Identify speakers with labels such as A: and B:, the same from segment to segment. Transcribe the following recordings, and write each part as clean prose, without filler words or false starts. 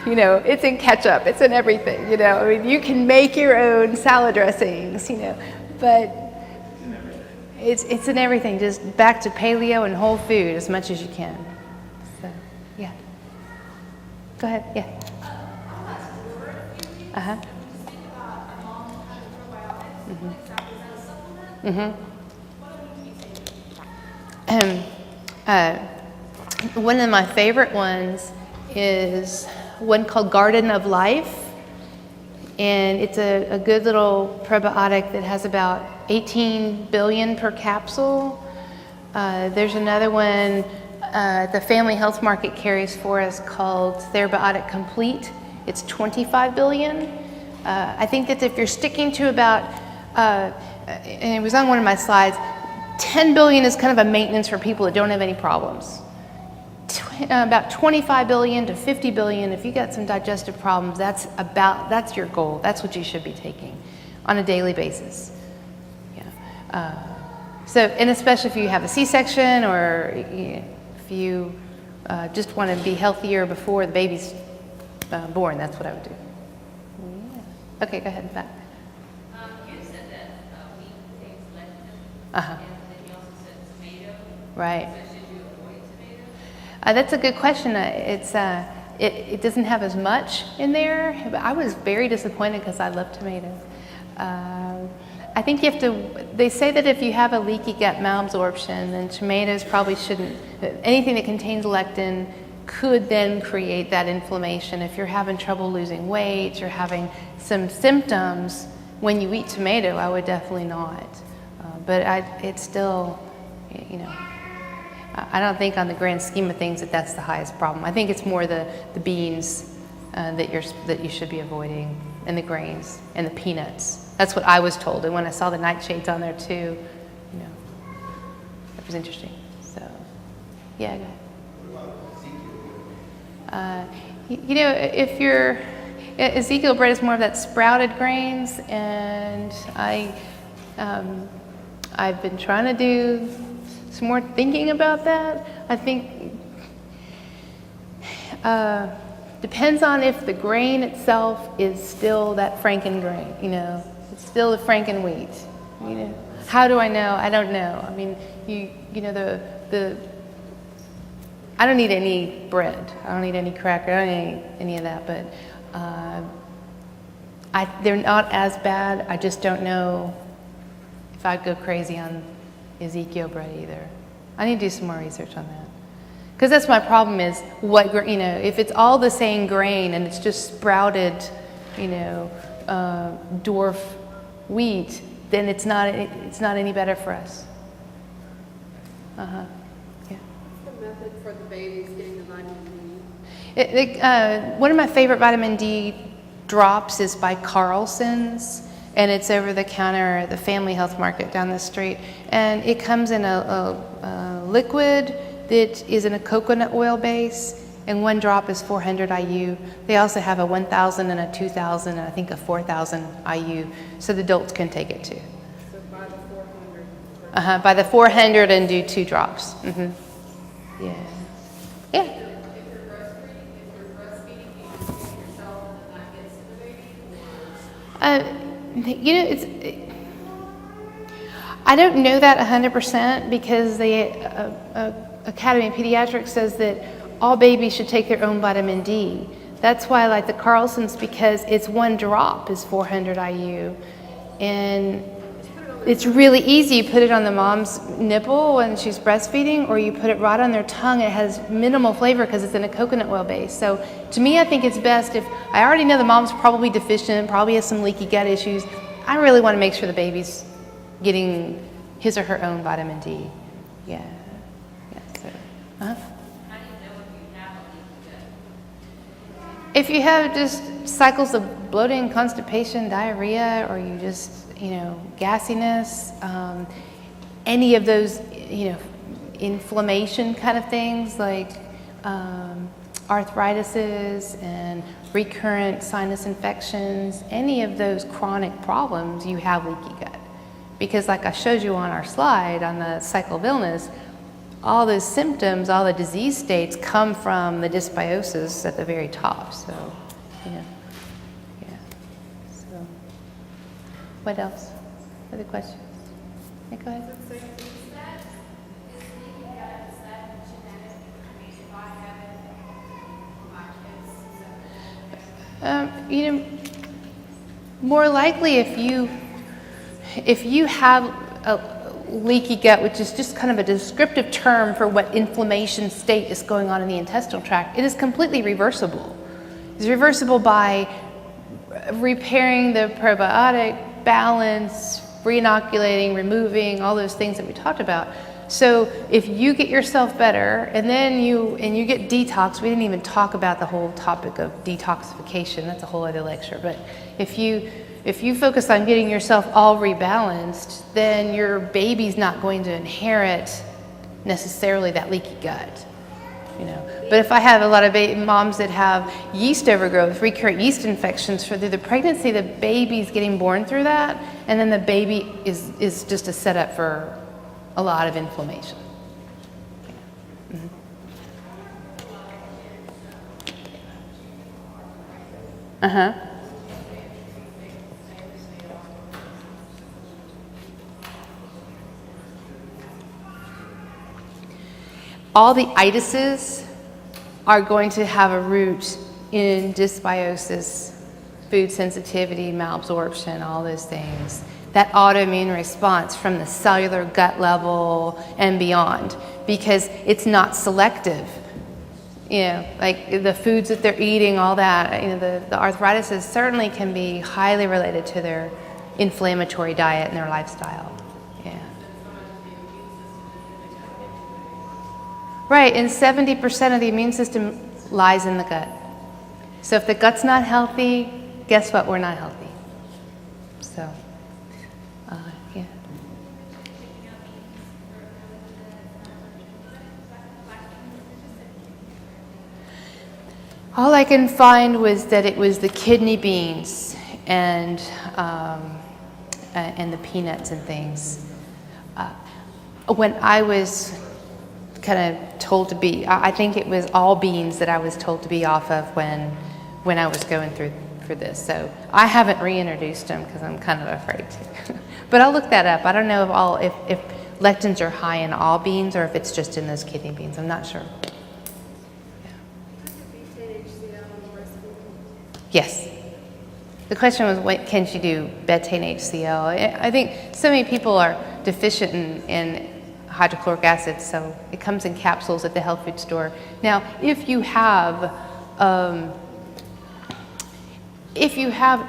A: You know, it's in ketchup, it's in everything, you know. I mean, you can make your own salad dressings, you know, but it's in everything. Just back to paleo and whole food as much as you can. So, yeah. Go ahead, yeah. Uh-huh. One of my favorite ones is one called Garden of Life, and it's a good little probiotic that has about 18 billion per capsule. There's another one the Family Health Market carries for us called Therabiotic Complete. It's 25 billion. I think that if you're sticking to about, and it was on one of my slides, 10 billion is kind of a maintenance for people that don't have any problems. About 25 billion to 50 billion, if you got some digestive problems, that's your goal. That's what you should be taking on a daily basis. Yeah. So, and especially if you have a C-section or if you just want to be healthier before the baby's born, that's what I would do. Yeah. Okay, go ahead, back.
B: You said that wheat contains lectin,
A: Uh-huh.
B: and then you also said tomato.
A: Right.
B: So should you avoid tomato?
A: That's a good question. It doesn't have as much in there, but I was very disappointed because I love tomatoes. I think you have to, they say that if you have a leaky gut malabsorption, then tomatoes probably shouldn't, anything that contains lectin could then create that inflammation. If you're having trouble losing weight, you're having some symptoms when you eat tomato, I would definitely not. But it's still, you know, I don't think on the grand scheme of things that that's the highest problem. I think it's more the beans that you should be avoiding, and the grains and the peanuts. That's what I was told, and when I saw the nightshades on there too, you know, it was interesting. So, yeah. Go ahead. You know, if you're Ezekiel bread is more of that sprouted grains, and I've been trying to do some more thinking about that. I think depends on if the grain itself is still that Franken grain, you know, it's still the Franken wheat, you know. How do I know? I don't know. I mean, you know, I don't need any bread. I don't need any cracker. I don't need any of that, but they're not as bad. I just don't know if I'd go crazy on Ezekiel bread either. I need to do some more research on that. Because that's my problem is you know, if it's all the same grain and it's just sprouted, you know, dwarf wheat, then it's not any better for us. Yeah.
C: What's the method for the babies getting the vitamin D?
A: One of my favorite vitamin D drops is by Carlson's, and it's over the counter at the Family Health Market down the street. And it comes in a liquid that is in a coconut oil base, and one drop is 400 IU. They also have a 1,000 and a 2,000 and I think a 4,000 IU, so the adults can take it too.
C: So by the 400.
A: By the 400 and do 2 drops. Yeah. Yeah.
C: If you're breastfeeding, do you just feed yourself and that gets to the baby?
A: You know, I don't know that 100% because the Academy of Pediatrics says that all babies should take their own vitamin D. That's why I like the Carlson's, because it's 1 drop is 400 IU, and it's really easy. You put it on the mom's nipple when she's breastfeeding, or you put it right on their tongue. It has minimal flavor because it's in a coconut oil base. So to me, I think it's best if I already know the mom's probably deficient, probably has some leaky gut issues. I really want to make sure the baby's getting his or her own vitamin D. Yeah. So,
B: How do you know if you have a leaky gut?
A: if you have just cycles of bloating, constipation, diarrhea, or you just, you know, gassiness, any of those, you know, inflammation kind of things like arthritises and recurrent sinus infections, any of those chronic problems, you have leaky gut. Because like I showed you on our slide on the cycle of illness, all those symptoms, all the disease states come from the dysbiosis at the very top. So, yeah. So, what else? Other questions? Yeah, go ahead. More likely if you have a leaky gut, which is just kind of a descriptive term for what inflammation state is going on in the intestinal tract, it is completely reversible. It's reversible by repairing the probiotic balance, re-inoculating, removing, all those things that we talked about. So if you get yourself better and then you get detox, we didn't even talk about the whole topic of detoxification, that's a whole other lecture, but if you focus on getting yourself all rebalanced, then your baby's not going to inherit necessarily that leaky gut. But if I have a lot of moms that have yeast overgrowth, recurrent yeast infections through the pregnancy, the baby's getting born through that, and then the baby is just a setup for a lot of inflammation. Mm-hmm. Uh-huh. All the itises are going to have a root in dysbiosis, food sensitivity, malabsorption, all those things. That autoimmune response from the cellular gut level and beyond, because it's not selective. Like the foods that they're eating, all that, the arthritis certainly can be highly related to their inflammatory diet and their lifestyle. Yeah. Right, and 70% of the immune system lies in the gut. So if the gut's not healthy, guess what? We're not healthy. So, yeah. All I can find was that it was the kidney beans and the peanuts and things. When I was kind of told to be, I think it was all beans that I was told to be off of when I was going through for this. So I haven't reintroduced them because I'm kind of afraid to. But I'll look that up. I don't know if lectins are high in all beans or if it's just in those kidney beans. I'm not sure. Yes. The question was, what can she do? Betaine HCl. I think so many people are deficient in hydrochloric acid, so it comes in capsules at the health food store. Now, if you have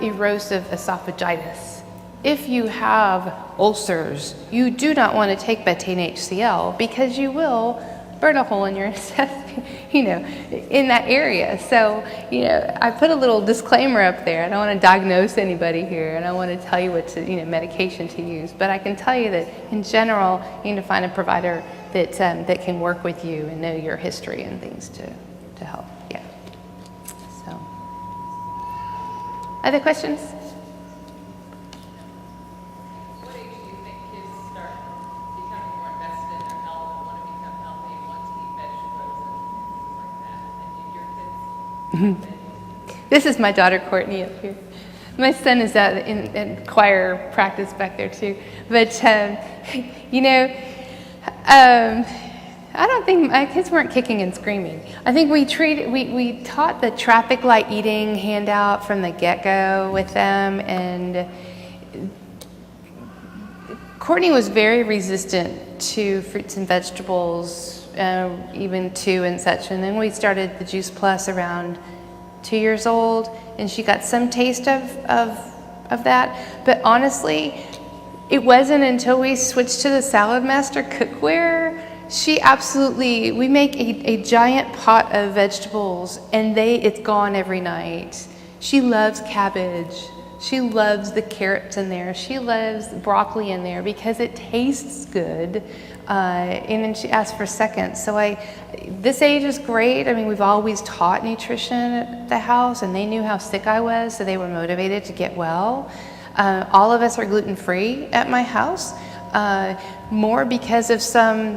A: erosive esophagitis, if you have ulcers, you do not want to take betaine HCl because you will burn a hole in your intestine, in that area. So, I put a little disclaimer up there. I don't want to diagnose anybody here, and I want to tell you what to, medication to use. But I can tell you that in general, you need to find a provider that can work with you and know your history and things to help. Yeah. So, other questions?
C: What age do you think kids start becoming more invested in their health and want to become healthy and want to eat vegetables and things like that? And do your kids?
A: This is my daughter Courtney up here. My son is out in choir practice back there too. But I don't think my kids weren't kicking and screaming. I think we taught the traffic light eating handout from the get-go with them, and Courtney was very resistant to fruits and vegetables, even 2 and such. And then we started the Juice Plus around 2 years old, and she got some taste of that. But honestly, it wasn't until we switched to the Salad Master cookware. We make a giant pot of vegetables, and it's gone every night. She loves cabbage. She loves the carrots in there. She loves broccoli in there because it tastes good. And then she asked for seconds. So this age is great. I mean, we've always taught nutrition at the house, and they knew how sick I was, so they were motivated to get well. All of us are gluten-free at my house, more because of some